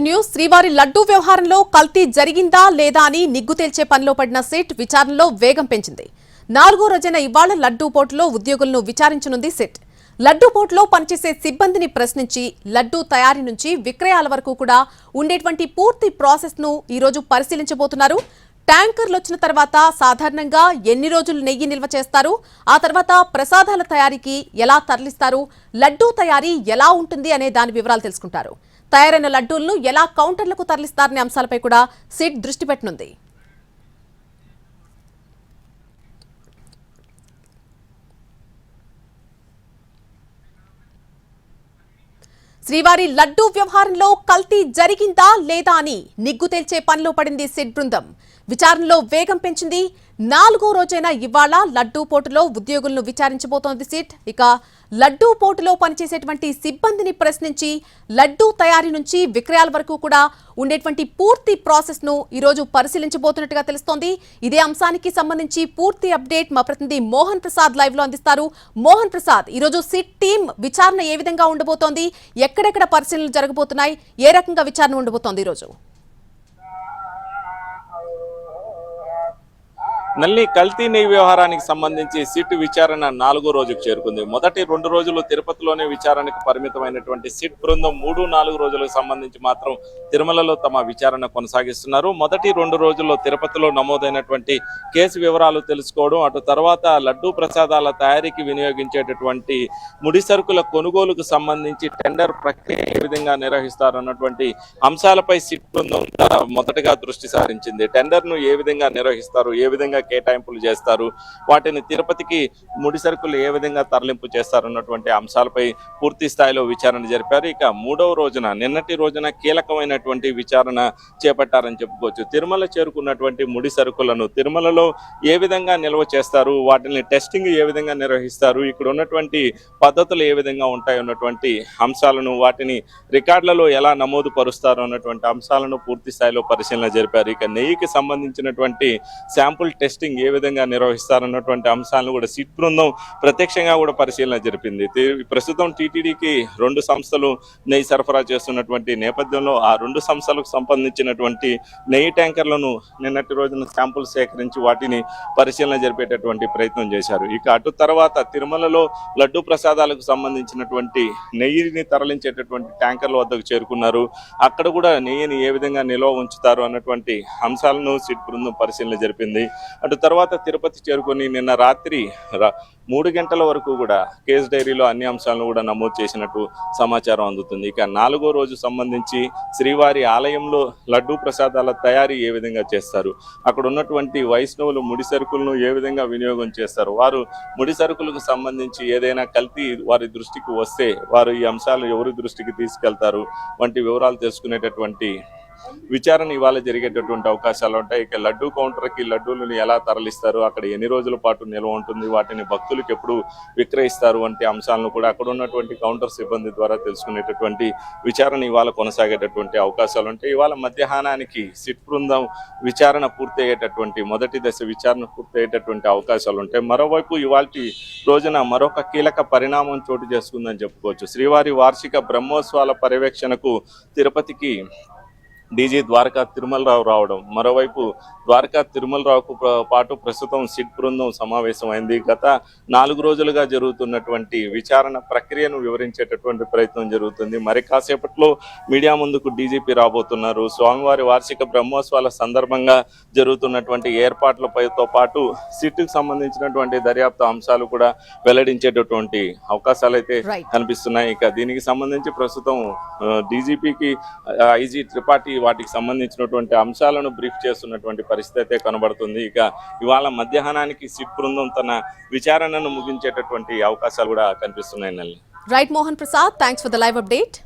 News శ్రీవారి లడ్డూ వ్యవహారంలో కల్తీ జరిగిందా లేదా అని నిగ్గు తేల్చే పనిలో పడిన సిట్ విచారణలో వేగం పెంచింది. 4వ రోజైన ఇవాళ లడ్డూ పోర్టులో ఉద్యోగులను విచారించనుంది సిట్. లడ్డూ పోర్టులో పనిచేసే సిబ్బందిని ప్రశ్నించి లడ్డూ తయారీ నుంచి విక్రయాల వరకు కూడా ఉండేటువంటి పూర్తి ప్రాసెస్ ను ఈ రోజు పరిశీలించబోతున్నారు. ట్యాంకర్లు వచ్చిన తర్వాత సాధారణంగా ఎన్ని రోజులు నెయ్యి నిల్వ చేస్తారు, ఆ తర్వాత ప్రసాదాల తయారీకి ఎలా తరలిస్తారు, లడ్డూ తయారీ ఎలా ఉంటుంది అనే దాని వివరాలు తెలుసుకుంటారు. తయారైన లడ్డూలను ఎలా కౌంటర్లకు తరలిస్తారనే అంశాలపై కూడా సిట్ దృష్టి పెట్టనుంది. శ్రీవారి లడ్డూ వ్యవహారంలో కల్తీ జరిగిందా లేదా అని నిగ్గు తేల్చే పనిలో పడింది సిట్ బృందం. విచారణలో వేగం పెంచింది. 4వ రోజైన ఇవాళ లడ్డూ పోర్టులో ఉద్యోగులను విచారించబోతోంది సిట్. ఇక లడ్డూ పోర్టులో పనిచేసేటువంటి సిబ్బందిని ప్రశ్నించి లడ్డూ తయారీ నుంచి విక్రయాల వరకు కూడా ఉండేటువంటి పూర్తి ప్రాసెస్ ను ఈ రోజు పరిశీలించబోతున్నట్టుగా తెలుస్తోంది. ఇదే అంశానికి సంబంధించి పూర్తి అప్డేట్ మా ప్రతినిధి మోహన్ ప్రసాద్ లైవ్ లో అందిస్తారు. మోహన్ ప్రసాద్, ఈ రోజు సిట్ టీం విచారణ ఏ విధంగా ఉండబోతోంది, ఎక్కడెక్కడ పరిశీలనలు జరగబోతున్నాయి, ఏ రకంగా విచారణ ఉండబోతోంది ఈ రోజు? నల్లి కల్తీ నెయ్యి వ్యవహారానికి సంబంధించి సిట్ విచారణ 4వ రోజుకు చేరుకుంది. మొదటి 2 రోజులు తిరుపతిలోనే విచారణకు పరిమితమైనటువంటి సిట్ బృందం 3-4 రోజులకు సంబంధించి మాత్రం తిరుమలలో తమ విచారణ కొనసాగిస్తున్నారు. మొదటి 2 రోజుల్లో తిరుపతిలో నమోదైనటువంటి కేసు వివరాలు తెలుసుకోవడం, అటు తర్వాత లడ్డూ ప్రసాదాల తయారీకి వినియోగించేటటువంటి ముడి సరుకుల కొనుగోలుకు సంబంధించి టెండర్ ప్రక్రియ ఏ విధంగా నిర్వహిస్తారన్నటువంటి అంశాలపై సిట్ బృందం మొదటగా దృష్టి సారించింది. టెండర్ను ఏ విధంగా నిర్వహిస్తారు, ఏ విధంగా కేటాయింపులు చేస్తారు, వాటిని తిరుపతికి ముడి సరుకులు ఏ విధంగా తరలింపు చేస్తారు అన్నటువంటి అంశాలపై పూర్తి స్థాయిలో విచారణ జరిపారు. ఇక 3వ రోజున నిన్నటి రోజున కీలకమైనటువంటి విచారణ చేపట్టారని చెప్పుకోవచ్చు. తిరుమల చేరుకున్నటువంటి ముడి సరుకులను తిరుమలలో ఏ విధంగా నిల్వ చేస్తారు, వాటిని టెస్టింగ్ ఏ విధంగా నిర్వహిస్తారు, ఇక్కడ ఉన్నటువంటి పద్ధతులు ఏ విధంగా ఉంటాయి అన్నటువంటి అంశాలను, వాటిని రికార్డులలో ఎలా నమోదు పరుస్తారు అన్నటువంటి అంశాలను పూర్తి స్థాయిలో పరిశీలన జరిపారు. ఇక నెయ్యికి సంబంధించినటువంటి శాంపుల్ టెస్టింగ్ ఏ విధంగా నిర్వహిస్తారన్నటువంటి అంశాలను కూడా సిట్ బృందం ప్రత్యక్షంగా కూడా పరిశీలన జరిపింది. ప్రస్తుతం టీటీడీకి 2 సంస్థలు నెయ్యి సరఫరా చేస్తున్నటువంటి నేపథ్యంలో ఆ 2 సంస్థలకు సంబంధించినటువంటి నెయ్యి ట్యాంకర్లను నిన్నటి రోజున శాంపుల్ సేకరించి వాటిని పరిశీలన జరిపేటటువంటి ప్రయత్నం చేశారు. ఇక అటు తర్వాత తిరుమలలో లడ్డూ ప్రసాదాలకు సంబంధించినటువంటి నెయ్యిని తరలించేటటువంటి ట్యాంకర్ల వద్దకు చేరుకున్నారు. అక్కడ కూడా నెయ్యిని ఏ విధంగా నిల్వ ఉంచుతారు అన్నటువంటి అంశాలను సిట్ బృందం పరిశీలన జరిపింది. అటు తర్వాత తిరుపతి చేరుకొని నిన్న రాత్రి 3 గంటల వరకు కూడా కేసు డైరీలో అన్ని అంశాలను కూడా నమోదు చేసినట్టు సమాచారం అందుతుంది. ఇక 4వ రోజు సంబంధించి శ్రీవారి ఆలయంలో లడ్డూ ప్రసాదాల తయారీ ఏ విధంగా చేస్తారు, అక్కడ ఉన్నటువంటి వైష్ణవులు ముడి సరుకులను ఏ విధంగా వినియోగం చేస్తారు, వారు ముడి సరుకులకు సంబంధించి ఏదైనా కల్తీ వారి దృష్టికి వస్తే వారు ఈ అంశాలు ఎవరి దృష్టికి తీసుకెళ్తారు వంటి వివరాలు తెలుసుకునేటటువంటి విచారణ ఇవాళ జరిగేటటువంటి అవకాశాలు ఉంటాయి. ఇక లడ్డూ కౌంటర్కి లడ్డూలను ఎలా తరలిస్తారు, అక్కడ ఎన్ని రోజుల పాటు నిల్వ ఉంటుంది, వాటిని భక్తులకు ఎప్పుడు విక్రయిస్తారు వంటి అంశాలను కూడా అక్కడ ఉన్నటువంటి కౌంటర్ సిబ్బంది ద్వారా తెలుసుకునేటటువంటి విచారణ ఇవాళ కొనసాగేటటువంటి అవకాశాలు ఉంటాయి. ఇవాళ మధ్యాహ్నానికి సిట్ బృందం విచారణ పూర్తయ్యేటటువంటి మొదటి దశ విచారణ పూర్తయ్యేటటువంటి అవకాశాలు ఉంటాయి. మరోవైపు ఇవాళ రోజున మరొక కీలక పరిణామం చోటు చేసుకుందని చెప్పుకోవచ్చు. శ్రీవారి వార్షిక బ్రహ్మోత్సవాల పర్యవేక్షణకు తిరుపతికి డీజీ ద్వారకా తిరుమలరావు రావడం, మరోవైపు ద్వారకా తిరుమలరావుకు పాటు ప్రస్తుతం సిట్ బృందం సమావేశమైంది. గత 4 రోజులుగా జరుగుతున్నటువంటి విచారణ ప్రక్రియను వివరించేటటువంటి ప్రయత్నం జరుగుతుంది. మరి కాసేపట్లో మీడియా ముందుకు డీజీపీ రాబోతున్నారు. స్వామివారి వార్షిక బ్రహ్మోత్సవాల సందర్భంగా జరుగుతున్నటువంటి ఏర్పాట్లపైతో పాటు సిట్కు సంబంధించినటువంటి దర్యాప్తు అంశాలు కూడా వెల్లడించేటటువంటి అవకాశాలు అయితే కనిపిస్తున్నాయి. ఇక దీనికి సంబంధించి ప్రస్తుతం డీజీపీకి ఐజీ త్రిపాఠి వాటికి సంబంధించినటువంటి అంశాలను బ్రీఫ్ చేస్తున్నటువంటి పరిస్థితి అయితే కనబడుతుంది. ఇక ఇవాళ మధ్యాహ్నానికి సిట్ బృందం తన విచారణను ముగించేటటువంటి అవకాశాలు కూడా కనిపిస్తున్నాయి. Right Mohan Prasad, thanks for the live update.